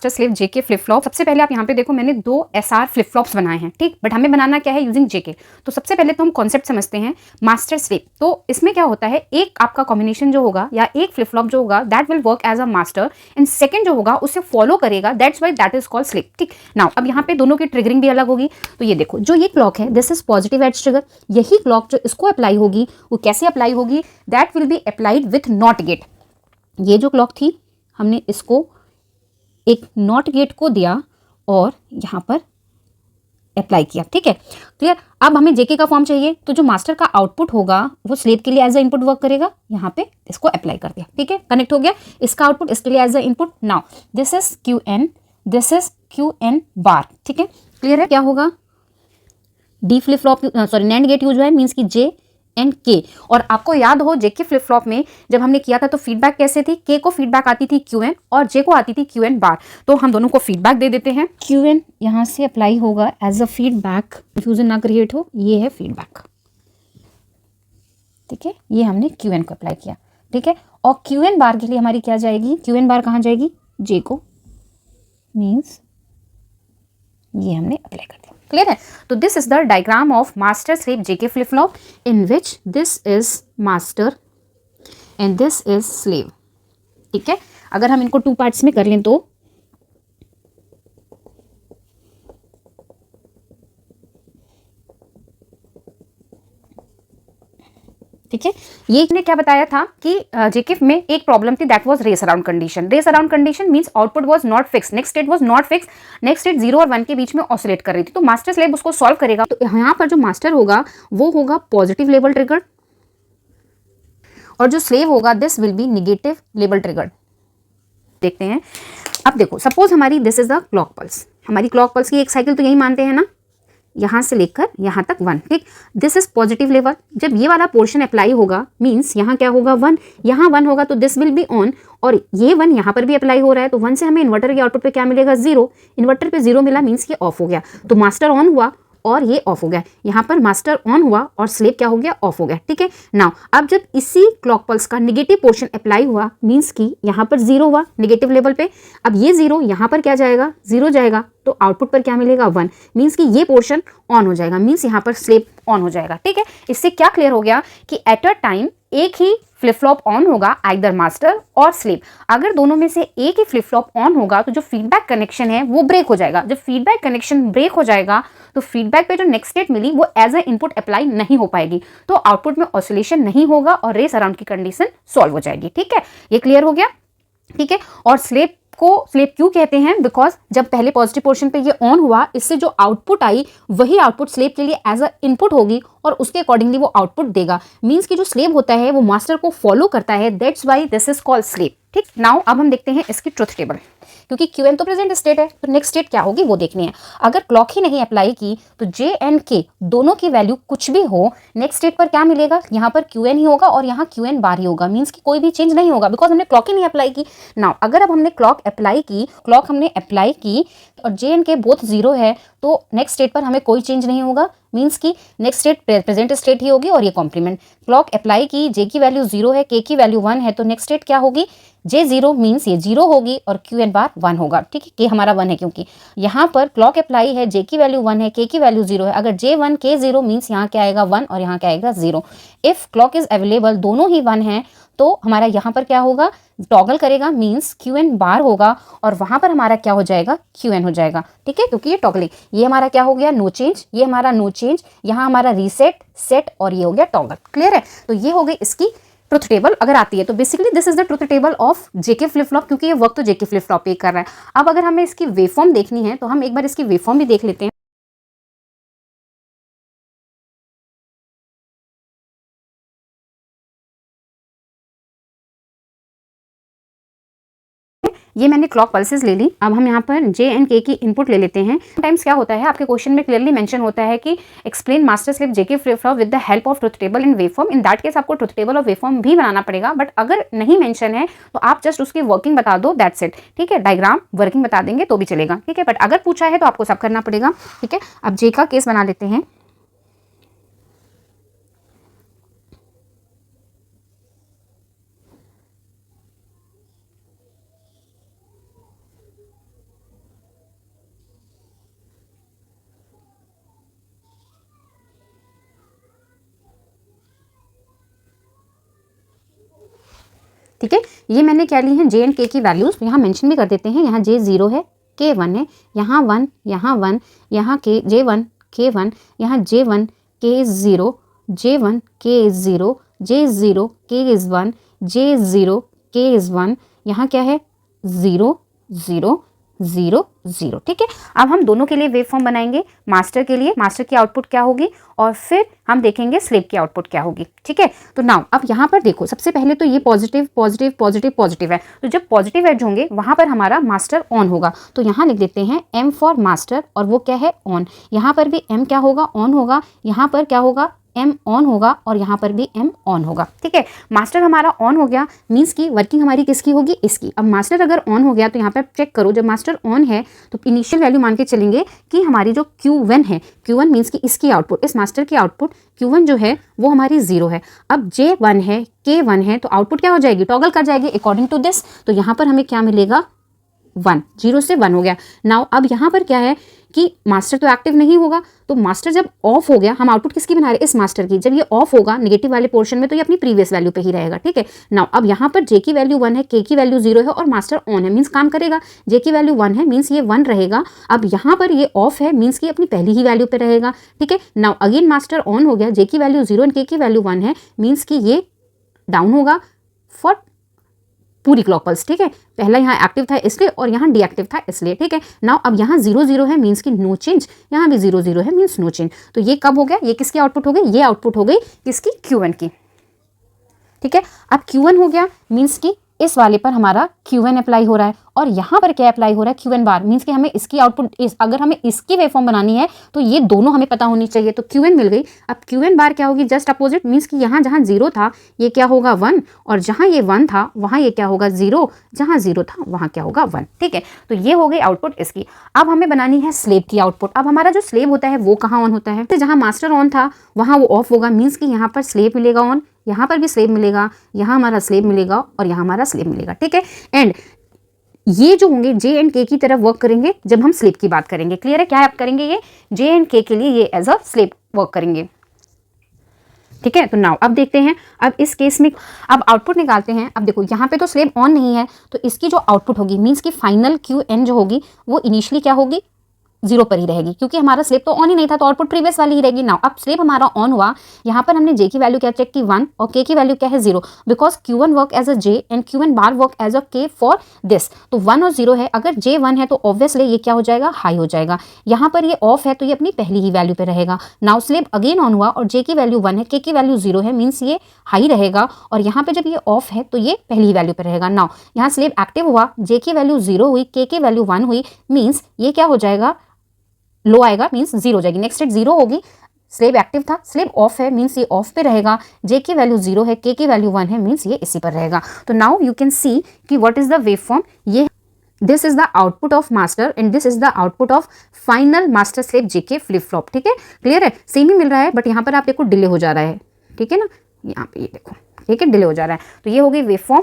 Master slave JK flip flop. सबसे पहले आप यहाँ पे देखो मैंने 2 एसआर फ्लिप फ्लॉप्स बनाए हैं, ठीक, बट हमें बनाना क्या है यूजिंग जेके। तो सबसे पहले तो हम कॉन्सेप्ट समझते हैं मास्टर स्लेव। तो इसमें क्या होता है, एक आपका कॉम्बिनेशन जो होगा या एक फ्लिप फ्लॉप जो होगा that will work as a master and second जो होगा उसे फॉलो करेगा, that's why that is called slave, ठीक। नाउ अब यहाँ पे दोनों की ट्रिगरिंग भी अलग होगी। तो ये देखो जो ये क्लॉक है this is positive edge trigger, यही क्लॉक जो इसको अप्लाई होगी वो कैसे अप्लाई होगी, that will be applied with not gate. ये जो क्लॉक थी हमने इसको एक नॉट गेट को दिया और यहाँ पर अप्लाई किया, ठीक है, क्लियर। अब हमें जेके का फॉर्म चाहिए, तो जो मास्टर का आउटपुट होगा वो स्लेव के लिए एज अ इनपुट वर्क करेगा। यहाँ पे इसको अप्लाई कर दिया, ठीक है, कनेक्ट हो गया। इसका आउटपुट इसके लिए as a input. Now this is Q N, this is Q N bar, ठीक है, क्लियर है। क्या होगा, D flip flop sorry NAND gate use हुआ है मीन्स की जे एंड के। और आपको याद हो जेके फ्लिप फ्लॉप में जब हमने किया था तो फीडबैक कैसे थी, के को फीडबैक आती थी क्यू एन और जे को आती थी क्यू एन बार। तो हम दोनों को फीडबैक दे देते हैं, क्यू एन यहाँ से अप्लाई होगा एज अ फीडबैक, कंफ्यूजन ना क्रिएट हो, ये है फीडबैक, ठीक है, ये हमने क्यू एन को अप्लाई किया, ठीक है। और क्यू एन बार के लिए हमारी क्या जाएगी, क्यू एन बार कहाँ जाएगी, जे को, मीन्स ये हमने अप्लाई कर दिया, क्लियर है। तो this is the diagram of master slave JK flip flop in which this is master and this is slave, ठीक है। अगर हम इनको 2 पार्ट्स में कर लें तो ठीक है, ये ने क्या बताया था कि जेके में एक प्रॉब्लम थी that was race around condition. Race around condition means output was not fix, next state was not fix, next state 0 और 1 के बीच में ऑसिलेट कर रही थी। तो मास्टर स्लेव उसको सॉल्व करेगा। तो यहाँ पर जो मास्टर होगा वो होगा पॉजिटिव लेवल ट्रिगर्ड और जो स्लेव होगा this will be negative level triggered. देखते हैं, अब देखो सपोज हमारी this is the clock pulse, हमारी क्लॉक पल्स की एक साइकिल तो यही मानते हैं ना, यहाँ से लेकर यहाँ तक 1, ठीक। दिस इज पॉजिटिव लेवल, जब ये वाला पोर्शन अप्लाई होगा मींस यहाँ क्या होगा 1, यहाँ 1 होगा तो दिस विल बी ऑन, और ये 1 यहाँ पर भी अप्लाई हो रहा है तो 1 से हमें इन्वर्टर के आउटपुट पे क्या मिलेगा 0, इन्वर्टर पे 0 मिला मींस ये ऑफ हो गया। तो मास्टर ऑन हुआ और ये ऑफ हो गया, यहाँ पर मास्टर ऑन हुआ और स्लेव क्या हो गया, ऑफ हो गया, ठीक है। नाउ अब जब इसी क्लॉक पल्स का नेगेटिव पोर्शन अप्लाई हुआ मींस कि यहाँ पर 0 हुआ नेगेटिव लेवल पे, अब ये 0 यहाँ पर क्या जाएगा, 0 जाएगा, तो आउटपुट पर क्या मिलेगा 1, मींस कि ये पोर्शन ऑन हो जाएगा, मींस यहाँ पर स्लेव ऑन हो जाएगा, ठीक है। इससे क्या क्लियर हो गया कि एट अ टाइम एक ही फ्लिप फ्लॉप ऑन होगा आइदर मास्टर और स्लेव। अगर दोनों में से एक ही फ्लिप फ्लॉप ऑन होगा तो जो फीडबैक कनेक्शन है वो ब्रेक हो जाएगा। जब फीडबैक कनेक्शन ब्रेक हो जाएगा तो फीडबैक पे जो नेक्स्ट स्टेट मिली वो एज अ इनपुट अप्लाई नहीं हो पाएगी, तो आउटपुट में ऑसिलेशन नहीं होगा और रेस अराउंड की कंडीशन सॉल्व हो जाएगी, ठीक है। ये क्लियर हो गया, ठीक है। और स्लेव को स्लेव क्यों कहते हैं, बिकॉज जब पहले पॉजिटिव पोर्शन पे ये ऑन हुआ इससे जो आउटपुट आई वही आउटपुट स्लेव के लिए एज अ इनपुट होगी और उसके अकॉर्डिंगली वो आउटपुट देगा, मींस कि जो स्लेव होता है वो मास्टर को फॉलो करता है, that's why this is called slave, ठीक। नाउ अब हम देखते हैं इसकी ट्रुथ टेबल, क्योंकि क्यू एन तो प्रेजेंट स्टेट है तो नेक्स्ट स्टेट क्या होगी वो देखनी है। अगर क्लॉक ही नहीं अप्लाई की तो जे एंड के दोनों की वैल्यू कुछ भी हो, नेक्स्ट स्टेट पर क्या मिलेगा, यहाँ पर क्यू एन ही होगा और यहाँ क्यू एन बार ही होगा, मीन्स कि कोई भी चेंज नहीं होगा बिकॉज हमने क्लॉक ही नहीं अप्लाई की। नाउ अगर अब हमने क्लॉक अप्लाई की और जे एंड के बोथ 0 है तो नेक्स्ट स्टेट पर हमें कोई चेंज नहीं होगा, मीन्स कि नेक्स्ट स्टेट प्रेजेंट स्टेट ही होगी और ये कॉम्प्लीमेंट। क्लॉक अप्लाई की, जे की वैल्यू 0 है, के की वैल्यू 1 है, तो नेक्स्ट स्टेट क्या होगी, जे 0 मीन्स ये 0 होगी और क्यू एन बार 1 होगा, ठीक है। के हमारा 1 है क्योंकि यहाँ पर क्लॉक अप्लाई है, जे की वैल्यू 1 है, के की वैल्यू 0 है, अगर जे 1 के 0 मीन्स यहाँ क्या आएगा 1 और यहाँ क्या आएगा 0। इफ क्लॉक इज अवेलेबल दोनों ही 1 है तो हमारा यहाँ पर क्या होगा, टॉगल करेगा मीन्स क्यू एन बार होगा और वहां पर हमारा क्या हो जाएगा, क्यू एन हो जाएगा, ठीक है, क्योंकि ये टॉगलिंग, ये हमारा क्या हो गया नो चेंज, ये हमारा नो चेंज, यहाँ हमारा रीसेट सेट और ये हो गया टॉगल, क्लियर है। तो ये हो गई इसकी ट्रुथ टेबल अगर आती है तो basically this is the truth table of JK flip flop, क्योंकि ये वर्क तो जेके फ्लिप फ्लॉप पे कर रहा है। अब अगर हमें इसकी वेवफॉर्म देखनी है तो हम एक बार इसकी वेवफॉर्म भी देख लेते हैं। ये मैंने क्लॉक पल्सेस ले ली। अब हम यहाँ पर जे एंड के की इनपुट ले लेते हैं। टाइम्स क्या होता है आपके क्वेश्चन में क्लियरली मेंशन होता है कि explain master slave JK flip flop with the help of truth table and waveform. In that case आपको ट्रुथ टेबल और वेवफॉर्म भी बनाना पड़ेगा, बट अगर नहीं मेंशन है तो आप जस्ट उसकी वर्किंग बता दो, दैट्स इट, ठीक है। डायग्राम वर्किंग बता देंगे तो भी चलेगा, ठीक है, बट अगर पूछा है तो आपको सब करना पड़ेगा, ठीक है। अब जे का केस बना लेते हैं। ठीक है, ये मैंने क्या ली है जे एंड के की वैल्यूज, यहाँ मेंशन भी कर देते हैं। यहाँ जे 0 है, के 1 है, यहाँ 1, यहाँ के जे 1 के 1, यहाँ जे 1 के 0, जे 1 के 0, जे 0 के इज 1, जे 0 के इज 1, यहाँ क्या है 0 0 0 0। ठीक है, अब हम दोनों के लिए वेव फॉर्म बनाएंगे। मास्टर के लिए मास्टर की आउटपुट क्या होगी और फिर हम देखेंगे स्लेव की आउटपुट क्या होगी। ठीक है, तो नाउ अब यहाँ पर देखो, सबसे पहले तो ये पॉजिटिव पॉजिटिव पॉजिटिव पॉजिटिव है, तो जब पॉजिटिव एज होंगे वहाँ पर हमारा मास्टर ऑन होगा। तो यहाँ लिख देते हैं एम फॉर मास्टर और वो क्या है ऑन। यहाँ पर भी एम क्या होगा ऑन होगा, यहाँ पर क्या होगा एम ऑन होगा और यहाँ पर भी एम ऑन होगा। ठीक है, मास्टर हमारा ऑन हो गया मीन्स की वर्किंग हमारी किसकी होगी इसकी। अब मास्टर अगर ऑन हो गया तो यहाँ पर चेक करो, जब मास्टर ऑन है तो इनिशियल वैल्यू मान के चलेंगे कि हमारी जो Q1 है, Q1 मीन्स की इसकी आउटपुट, इस मास्टर की आउटपुट Q1 जो है वो हमारी 0 है। अब J1 है, K1 है, तो आउटपुट क्या हो जाएगी टॉगल कर जाएगी अकॉर्डिंग टू दिस। तो यहाँ पर हमें क्या मिलेगा 1, 0 से 1 हो गया। नाउ अब यहाँ पर क्या है कि मास्टर तो एक्टिव नहीं होगा, तो मास्टर जब ऑफ हो गया, हम आउटपुट किसकी बना रहे हैं इस मास्टर की, जब ये ऑफ होगा नेगेटिव वाले पोर्शन में तो ये अपनी प्रीवियस वैल्यू पे ही रहेगा। ठीक है, नाउ अब यहाँ पर जे की वैल्यू 1 है, के की वैल्यू 0 है और मास्टर ऑन है मीन्स काम करेगा। जे की वैल्यू 1 है मीन्स ये 1 रहेगा। अब यहाँ पर ये ऑफ है मीन्स की अपनी पहली ही वैल्यू पे रहेगा। ठीक है, नाउ अगेन मास्टर ऑन हो गया, जे की वैल्यू 0 एंड के की वैल्यू 1 है मीन्स की ये डाउन होगा फॉर पूरी क्लॉक पल्स। ठीक है, पहला यहाँ एक्टिव था इसलिए और यहाँ डीएक्टिव था इसलिए। ठीक है, नाउ अब यहाँ 0 0 है मीन्स की नो चेंज, यहाँ भी 0 0 है मीन्स नो चेंज। तो ये कब हो गया, ये किसकी आउटपुट हो गई, ये आउटपुट हो गई किसकी Q1 की। ठीक है, अब Q1 हो गया मीन्स की इस वाले पर हमारा Q1 अप्लाई हो रहा है और यहाँ पर क्या अप्लाई हो रहा है Q1 बार मीन्स कि हमें इसकी आउटपुट अगर हमें इसकी वेवफॉर्म बनानी है तो ये दोनों हमें पता होनी चाहिए। तो Q1 मिल गई। अब Q1 बार क्या होगी जस्ट अपोजिट मीन्स कि यहाँ जहाँ 0 था ये क्या होगा 1 और जहाँ ये 1 था वहाँ ये क्या होगा 0, जहाँ 0 था वहाँ क्या होगा 1। ठीक है, तो ये हो गई आउटपुट इसकी। अब हमें बनानी है स्लेव की आउटपुट। अब हमारा जो स्लेव होता है वो कहाँ ऑन होता है, तो जहाँ मास्टर ऑन था वहाँ वो ऑफ होगा मीन्स कि यहाँ पर स्लेव मिलेगा ऑन, यहाँ पर भी स्लेव मिलेगा, यहाँ हमारा स्लेव मिलेगा और यहाँ हमारा स्लेव मिलेगा। ठीक है, एंड ये जो होंगे जे एंड के की तरफ वर्क करेंगे जब हम स्लेव की बात करेंगे। क्लियर है, क्या आप करेंगे ये जे एंड के लिए ये एज अ स्लेव वर्क करेंगे। ठीक है, तो नाउ अब देखते हैं, अब इस केस में अब आउटपुट निकालते हैं। अब देखो यहाँ पे तो स्लेव ऑन नहीं है तो इसकी जो आउटपुट होगी मीन्स की फाइनल Qn जो होगी वो इनिशियली क्या होगी 0 पर ही रहेगी क्योंकि हमारा स्लेव तो ऑन ही नहीं था तो आउटपुट प्रीवियस वाली ही रहेगी। नाउ अब स्लेव हमारा ऑन हुआ, यहाँ पर हमने जे की वैल्यू क्या चेक की 1 और के की वैल्यू क्या है 0 because Q1 work as a J and Q1 bar work as a K for this. तो 1 और 0 है, अगर जे 1 है तो ऑब्वियसली ये क्या हो जाएगा हाई हो जाएगा। यहाँ पर ये ऑफ है तो ये अपनी पहली ही वैल्यू पे रहेगा। नाउ स्लेव अगेन ऑन हुआ और जे की वैल्यू 1 है, के की वैल्यू 0 है मीन्स ये हाई रहेगा और यहाँ पे जब ये ऑफ है तो ये पहली ही वैल्यू पे रहेगा। नाउ यहाँ स्लेव एक्टिव हुआ, जे की वैल्यू 0 हुई, के की वैल्यू 1 हुई मीन्स ये क्या हो जाएगा लो आएगा मीन्स 0 हो जाएगी। नेक्स्ट स्टेट 0 होगी, स्लेव एक्टिव था, स्लेव ऑफ है मीन्स ये ऑफ पे रहेगा, जे की वैल्यू 0 है, के की वैल्यू 1 है मीन्स ये इसी पर रहेगा। तो नाउ यू कैन सी कि what is the wave form, ये this is the output of master and this is the output of final master slave JK flip flop. ठीक है, क्लियर है, सेम ही मिल रहा है बट यहाँ पर आप देखो डिले हो जा रहा है। ठीक है ना, यहाँ पे ये देखो ठीक है डिले हो जा रहा है। तो ये हो गई वेव फॉर्म।